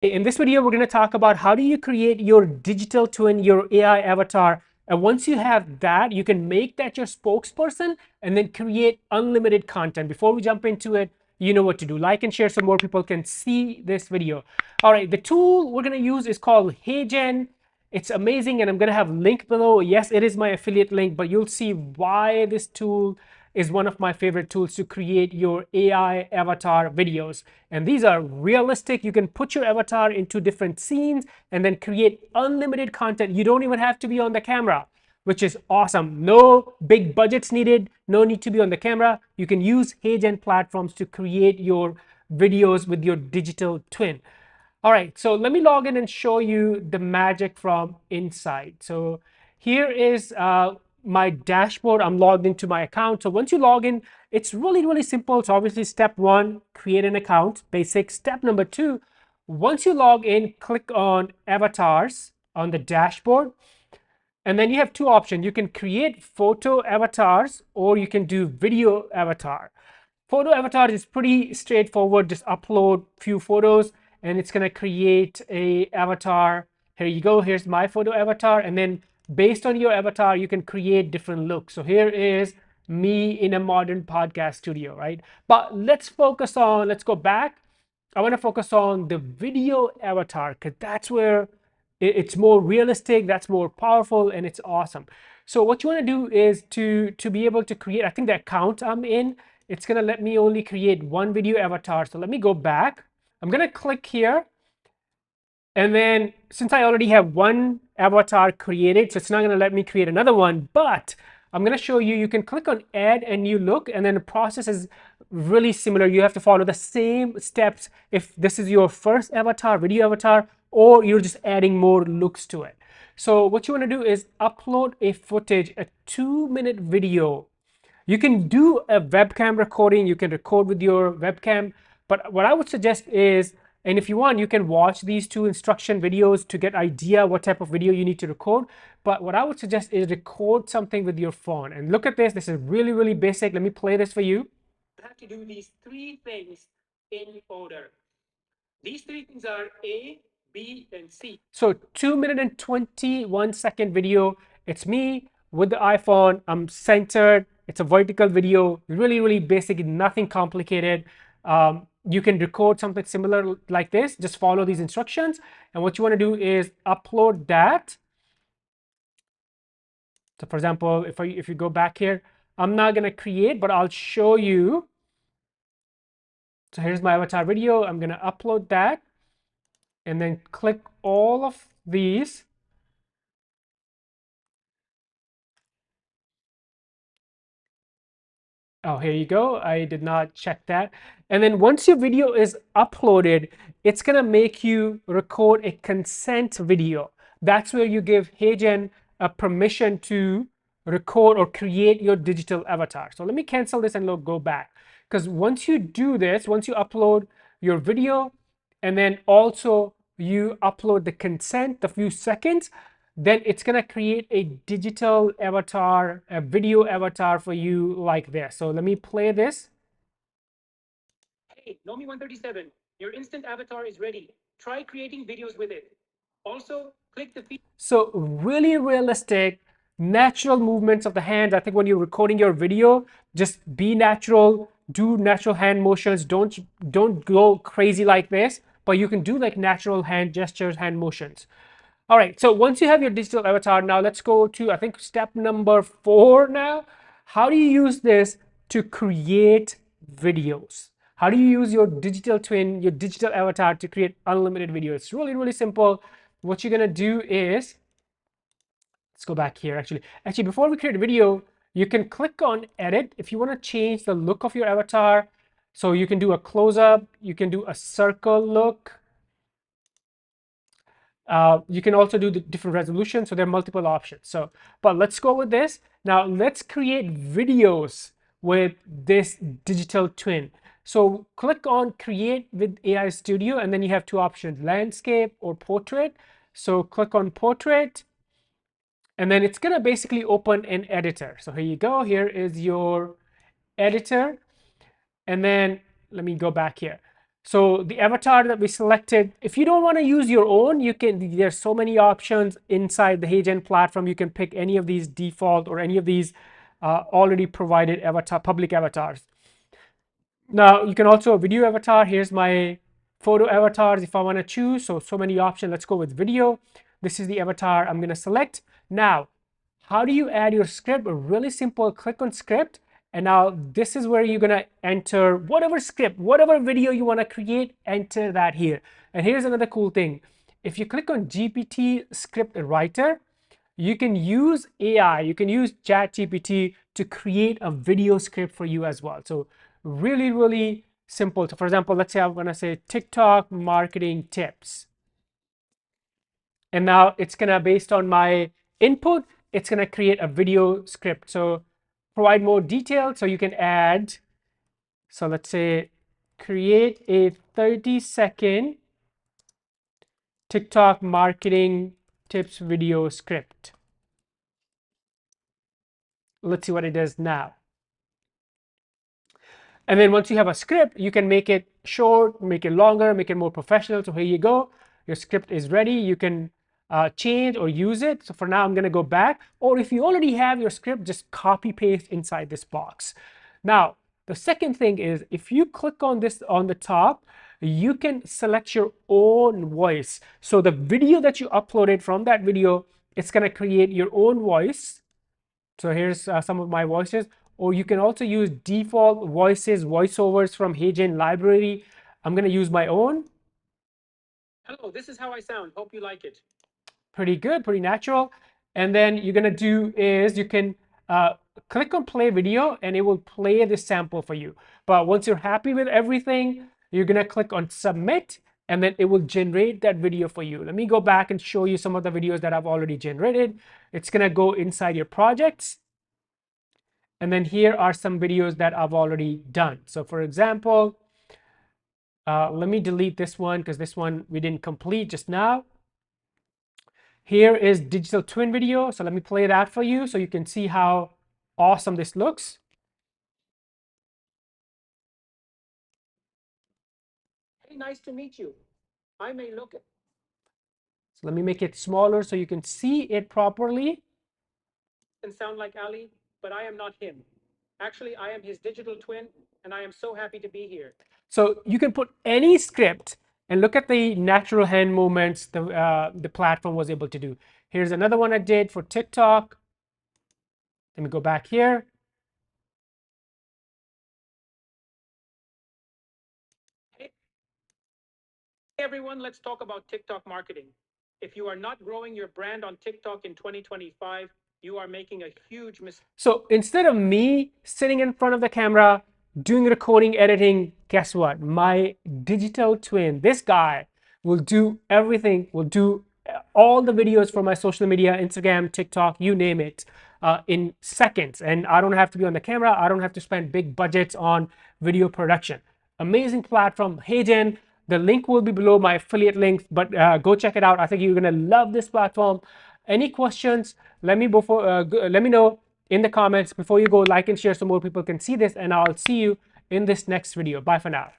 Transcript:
In this video, we're going to talk about how do you create your digital twin, your AI avatar. And once you have that, you can make that your spokesperson and then create unlimited content. Before we jump into it, you know what to do. Like and share so more people can see this video. All right, the tool we're going to use is called HeyGen. It's amazing, and I'm going to have link below. Yes, it is my affiliate link, but you'll see why this tool is one of my favorite tools to create your AI avatar videos. And these are realistic. You can put your avatar into different scenes and then create unlimited content. You don't even have to be on the camera, which is awesome. No big budgets needed, no need to be on the camera. You can use HeyGen platforms to create your videos with your digital twin. All right, so let me log in and show you the magic from inside. So here is my dashboard. I'm logged into my account. So once you log in, it's really, really simple. So obviously step one, create an account, basic. Step number two, once you log in, click on avatars on the dashboard. And then you have two options. You can create photo avatars or you can do video avatar. Photo avatar is pretty straightforward. Just upload few photos and it's going to create a avatar. Here you go. Here's my photo avatar. And then based on your avatar, you can create different looks. So here is me in a modern podcast studio, right? But let's go back. I want to focus on the video avatar because that's where it's more realistic, that's more powerful, and it's awesome. So what you want to do is to be able to create, I think the account I'm in, it's going to let me only create one video avatar. So let me go back. I'm going to click here. And then since I already have one avatar created, so it's not going to let me create another one, but I'm going to show you, you can click on add a new look, and then the process is really similar. You have to follow the same steps if this is your first avatar, video avatar, or you're just adding more looks to it. So what you want to do is upload a footage, a 2-minute video. You can do a webcam recording, you can record with your webcam, but what I would suggest is, and if you want, you can watch these two instruction videos to get idea what type of video you need to record. But what I would suggest is record something with your phone. And look at this. This is really, really basic. Let me play this for you. You have to do these three things in order. These three things are A, B, and C. So 2 minute and 21-second video. It's me with the iPhone. I'm centered. It's a vertical video. Really, really basic. Nothing complicated. You can record something similar like this. Just follow these instructions. And what you want to do is upload that. So for example, if you go back here, I'm not going to create, but I'll show you. So here's my avatar video. I'm going to upload that and then click all of these. Oh, here you go. I did not check that. And then once your video is uploaded, it's going to make you record a consent video. That's where you give HeyGen a permission to record or create your digital avatar. So let me cancel this and go back. Because once you do this, once you upload your video and then also you upload the consent, the few seconds, then it's going to create a digital avatar, a video avatar for you like this. So let me play this. Hey, Nomi137, your instant avatar is ready. Try creating videos with it. Also, click the feed. So really realistic, natural movements of the hands. I think when you're recording your video, just be natural, do natural hand motions. Don't go crazy like this, but you can do like natural hand gestures, hand motions. All right, so once you have your digital avatar, now let's go to, I think, step number 4 now. How do you use this to create videos? How do you use your digital twin, your digital avatar to create unlimited videos? It's really, really simple. What you're gonna do is, let's go back here actually. Actually, before we create a video, you can click on edit if you wanna change the look of your avatar. So you can do a close-up, you can do a circle look. You can also do the different resolutions, so there are multiple options. So, but let's go with this. Now let's create videos with this digital twin. So click on create with AI Studio, and then you have two options, landscape or portrait. So click on portrait, and then it's gonna basically open an editor. So here you go, here is your editor. And then let me go back here. So the avatar that we selected, if you don't want to use your own, you can, there's so many options inside the HeyGen platform. You can pick any of these default or any of these already provided avatar, public avatars. Now you can also video avatar. Here's my photo avatars if I want to choose. So many options. Let's go with video. This is the avatar I'm going to select. Now, how do you add your script? Really simple. Click on script. And now this is where you're going to enter whatever script, whatever video you want to create, enter that here. And here's another cool thing. If you click on GPT script writer, you can use AI, you can use ChatGPT to create a video script for you as well. So really, really simple. So for example, let's say I'm going to say TikTok marketing tips. And now it's going to, based on my input, it's going to create a video script. So provide more detail. So you can add, so let's say create a 30-second TikTok marketing tips video script. Let's see what it does now. And then once you have a script, you can make it short, make it longer, make it more professional. So here you go. Your script is ready. You can change or use it. So for now, I'm going to go back. Or if you already have your script, just copy paste inside this box. Now, the second thing is if you click on this on the top, you can select your own voice. So the video that you uploaded, from that video, it's going to create your own voice. So here's some of my voices. Or you can also use default voices, voiceovers from HeyGen library. I'm going to use my own. Hello, this is how I sound. Hope you like it. Pretty good, pretty natural. And then you're going to do is you can click on play video and it will play the sample for you. But once you're happy with everything, you're going to click on submit and then it will generate that video for you. Let me go back and show you some of the videos that I've already generated. It's going to go inside your projects. And then here are some videos that I've already done. So for example, let me delete this one because this one we didn't complete just now. Here is digital twin video. So let me play that for you so you can see how awesome this looks. Hey, nice to meet you. I may look. So let me make it smaller so you can see it properly. And sound like Ali, but I am not him. Actually, I am his digital twin, and I am so happy to be here. So you can put any script and look at the natural hand movements the platform was able to do. Here's another one I did for TikTok. Let me go back here. Hey everyone, let's talk about TikTok marketing. If you are not growing your brand on TikTok in 2025, you are making a huge mistake. So instead of me sitting in front of the camera, doing recording, editing, guess what? My digital twin, this guy, will do everything, will do all the videos for my social media, Instagram, TikTok, you name it, in seconds. And I don't have to be on the camera. I don't have to spend big budgets on video production. Amazing platform, HeyGen. The link will be below, my affiliate links, but go check it out. I think you're gonna love this platform. Any questions? Let me know in the comments. Before you go, like and share so more people can see this, and I'll see you in this next video. Bye for now.